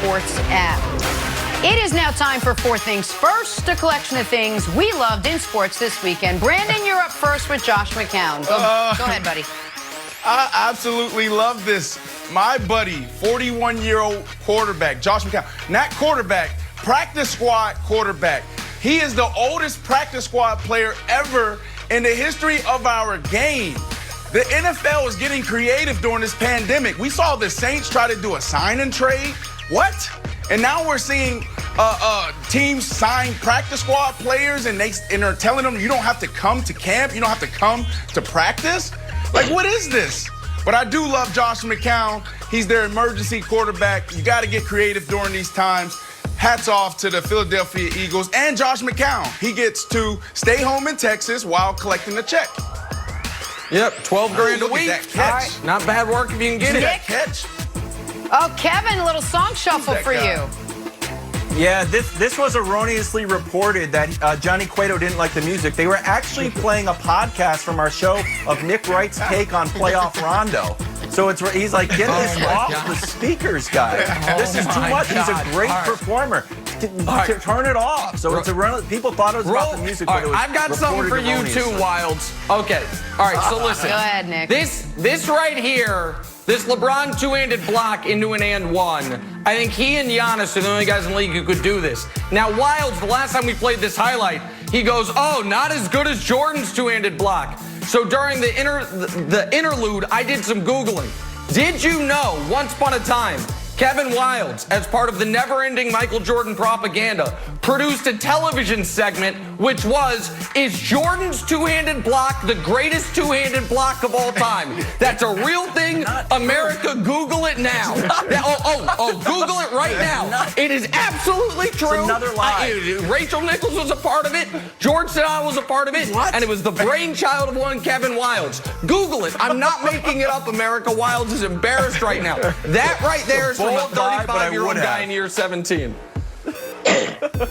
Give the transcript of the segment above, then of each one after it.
Sports app. It is now time for Four Things First, a collection of things we loved in sports this weekend. Brandon, you're up first with Josh McCown. Go ahead, buddy. I absolutely love this. My buddy, 41-year-old quarterback, Josh McCown, not quarterback, practice squad quarterback. He is the oldest practice squad player ever in the history of our game. The NFL is getting creative during this pandemic. We saw the Saints try to do a sign and trade. What? And now we're seeing teams sign practice squad players and they're telling them you don't have to come to camp, you don't have to come to practice. Like, what is this? But I do love Josh McCown. He's their emergency quarterback. You got to get creative during these times. Hats off to the Philadelphia Eagles and Josh McCown. He gets to stay home in Texas while collecting a check. Yep, 12 grand a week. That catch. Right. Not bad work if you can get it. That catch. Oh, Kevin, a little song shuffle for you. Yeah, this was erroneously reported that Johnny Cueto didn't like the music. They were actually playing a podcast from our show of Nick Wright's take on playoff Rondo. So he's like, get this off the speakers, guys. This is too much. He's a great performer. Turn it off. So people thought it was about the music, but it was I've got something for you too, Wilds. Okay. All right, so listen. Go ahead, Nick. This right here, this LeBron two-handed block into an and one, I think he and Giannis are the only guys in the league who could do this. Now, Wilds, the last time we played this highlight, he goes, oh, not as good as Jordan's two-handed block. So during the interlude, I did some Googling. Did you know, once upon a time, Kevin Wilds, as part of the never-ending Michael Jordan propaganda, produced a television segment which was, is Jordan's two-handed block the greatest two-handed block of all time? That's a real thing. America, Google it now. Google it right now. It is absolutely true. It's another lie. Rachel Nichols was a part of it. George Sedano was a part of it. What? And it was the brainchild of one Kevin Wilds. Google it. I'm not making it up, America. Wilds is embarrassed right now. That right there is from a 35-year-old guy in year 17. All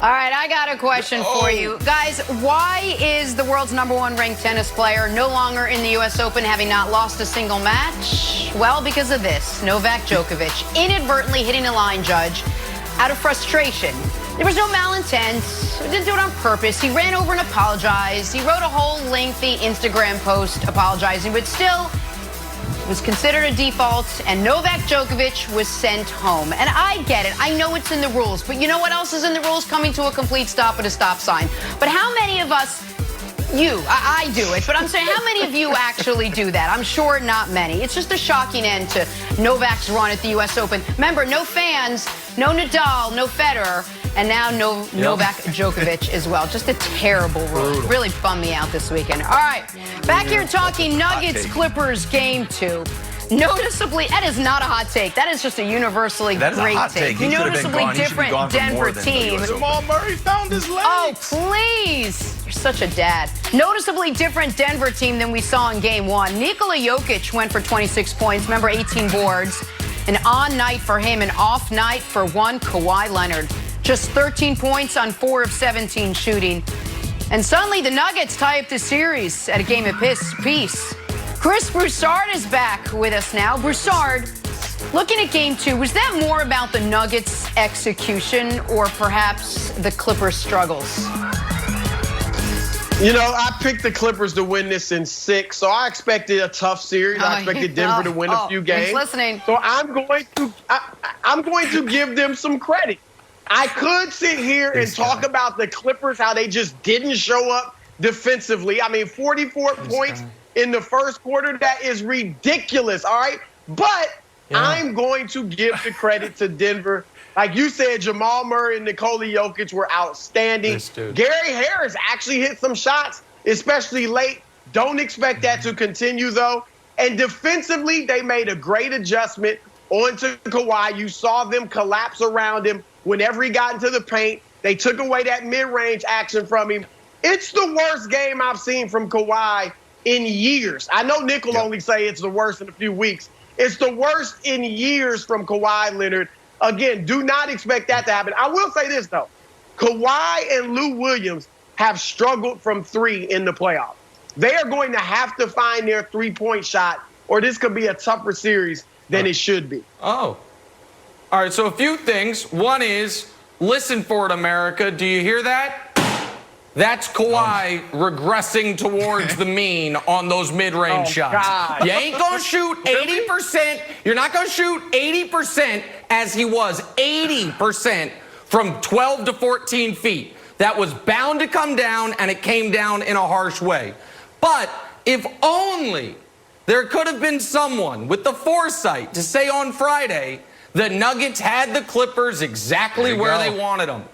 right, I got a question for you. Guys, why is the world's #1 ranked tennis player no longer in the U.S. Open, having not lost a single match? Well, because of this. Novak Djokovic inadvertently hitting a line judge out of frustration. There was no malintent. He didn't do it on purpose. He ran over and apologized. He wrote a whole lengthy Instagram post apologizing, but still, it was considered a default, and Novak Djokovic was sent home. And I get it. I know it's in the rules. But you know what else is in the rules? Coming to a complete stop at a stop sign. But how many of us, I do it, but I'm saying how many of you actually do that? I'm sure not many. It's just a shocking end to Novak's run at the U.S. Open. Remember, no fans, no Nadal, no Federer, and now Novak Djokovic as well. Just a terrible rule. Really bummed me out this weekend. All right, back here talking Nuggets-Clippers Game 2. Noticeably, that is not a hot take. That is just a universally great take. Noticeably different Denver team. Jamal Muray found his legs. Oh, please. You're such a dad. Noticeably different Denver team than we saw in Game 1. Nikola Jokic went for 26 points. Remember, 18 boards. An on night for him, an off night for one Kawhi Leonard. Just 13 points on 4 of 17 shooting. And suddenly the Nuggets tie up the series at a game of peace. Chris Broussard is back with us now. Broussard, looking at Game 2, was that more about the Nuggets' execution or perhaps the Clippers' struggles? You know, I picked the Clippers to win this in 6, so I expected a tough series. I expected Denver to win a few games. Listening. So I'm going to give them some credit. I could sit here and talk about the Clippers, how they just didn't show up defensively. I mean, 44 points in the first quarter, that is ridiculous, all right? But I'm going to give the credit to Denver. Like you said, Jamal Murray and Nikola Jokic were outstanding. Gary Harris actually hit some shots, especially late. Don't expect that to continue, though. And defensively, they made a great adjustment onto Kawhi. You saw them collapse around him whenever he got into the paint. They took away that mid-range action from him. It's the worst game I've seen from Kawhi in years. I know Nick will only say it's the worst in a few weeks. It's the worst in years from Kawhi Leonard. Again, do not expect that to happen. I will say this, though. Kawhi and Lou Williams have struggled from 3 in the playoffs. They are going to have to find their three-point shot, or this could be a tougher series than it should be. Oh. All right, so a few things. One is, listen for it, America. Do you hear that? That's Kawhi regressing towards the mean on those mid-range shots. God. You ain't going to shoot 80%. You're not going to shoot 80% as he was, 80% from 12 to 14 feet. That was bound to come down, and it came down in a harsh way. But if only there could have been someone with the foresight to say on Friday the Nuggets had the Clippers exactly where they wanted them.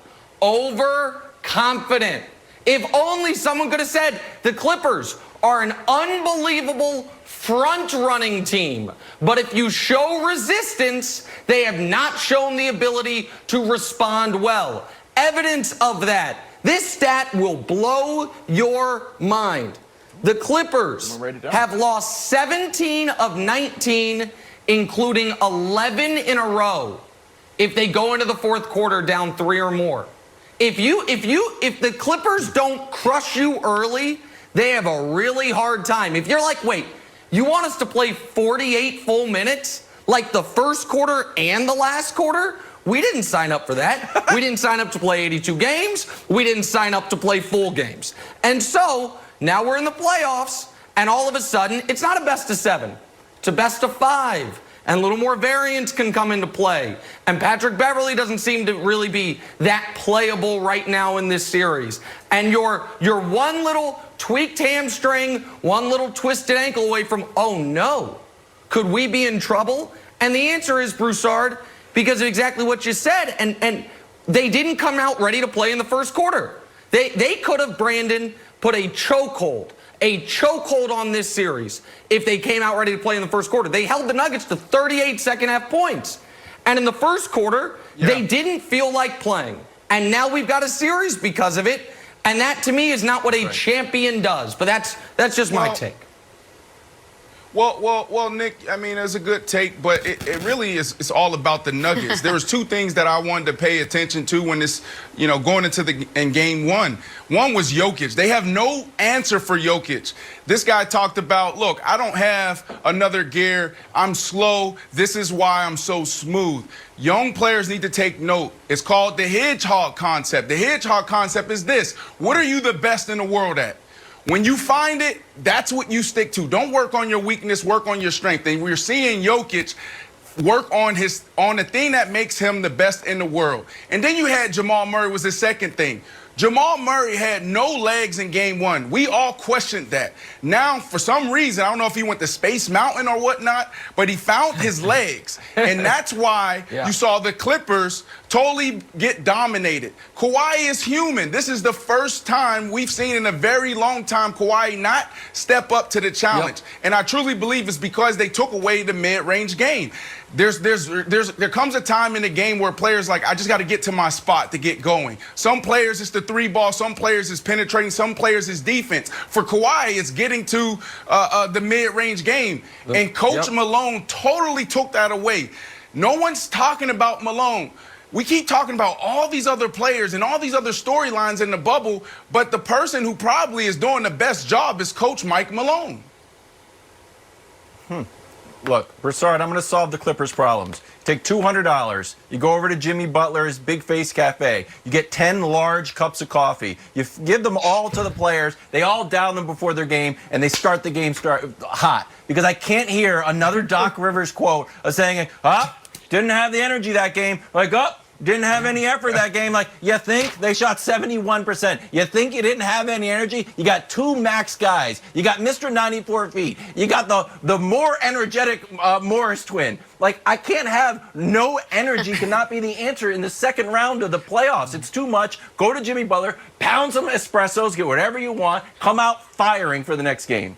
Overconfident. If only someone could have said the Clippers are an unbelievable front-running team. But if you show resistance, they have not shown the ability to respond well. Evidence of that. This stat will blow your mind. The Clippers have lost 17 of 19, including 11 in a row, if they go into the fourth quarter down 3 or more. If the Clippers don't crush you early, they have a really hard time. If you're like, wait, you want us to play 48 full minutes, like the first quarter and the last quarter? We didn't sign up for that. We didn't sign up to play 82 games. We didn't sign up to play full games. And so now we're in the playoffs, and all of a sudden, it's not a best of 7. It's a best of 5. And a little more variance can come into play. And Patrick Beverley doesn't seem to really be that playable right now in this series. And you're one little tweaked hamstring, one little twisted ankle away from, oh no, could we be in trouble? And the answer is, Broussard, because of exactly what you said. And they didn't come out ready to play in the first quarter. They could have, Brandon, put a chokehold on this series if they came out ready to play in the first quarter. They held the Nuggets to 38 second-half points. And in the first quarter, they didn't feel like playing. And now we've got a series because of it. And that, to me, is not what a champion does. But that's just my take. Well, Nick, I mean, it's a good take, but it really is, it's all about the Nuggets. There was 2 things that I wanted to pay attention to when this, going into game 1. One was Jokic. They have no answer for Jokic. This guy talked about, look, I don't have another gear. I'm slow. This is why I'm so smooth. Young players need to take note. It's called the hedgehog concept. The hedgehog concept is this. What are you the best in the world at? When you find it, that's what you stick to. Don't work on your weakness, work on your strength. And we're seeing Jokic work on the thing that makes him the best in the world. And then you had Jamal Murray was the second thing. Jamal Murray had no legs in game 1. We all questioned that. Now, for some reason, I don't know if he went to Space Mountain or whatnot, but he found his legs. And that's why you saw the Clippers totally get dominated. Kawhi is human. This is the first time we've seen in a very long time Kawhi not step up to the challenge. And I truly believe it's because they took away the mid-range game. There comes a time in the game where players like, I just got to get to my spot to get going. Some players, it's the 3-ball. Some players, it's penetrating. Some players, it's defense. For Kawhi, it's getting to the mid-range game. And Coach Malone totally took that away. No one's talking about Malone. We keep talking about all these other players and all these other storylines in the bubble, but the person who probably is doing the best job is Coach Mike Malone. Look, Broussard, I'm going to solve the Clippers' problems. Take $200. You go over to Jimmy Butler's Big Face Cafe. You get 10 large cups of coffee. You give them all to the players. They all down them before their game, and they start the game hot. Because I can't hear another Doc Rivers quote of saying, didn't have the energy that game. Like, didn't have any effort that game. Like, you think they shot 71%? You think you didn't have any energy? You got 2 max guys. You got Mr. 94 feet. You got the more energetic Morris twin. Like, I can't have no energy cannot be the answer in the second round of the playoffs. It's too much. Go to Jimmy Butler, pound some espressos, get whatever you want, come out firing for the next game.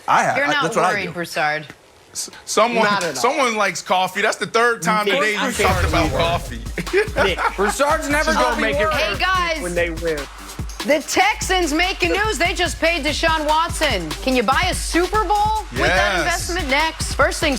You're not that's what worried, Broussard. Someone likes coffee. That's the 3rd time today we've talked about coffee. Broussard's never going to make it. Hey, guys. When they win. The Texans making news. They just paid Deshaun Watson. Can you buy a Super Bowl with that investment? Next. First things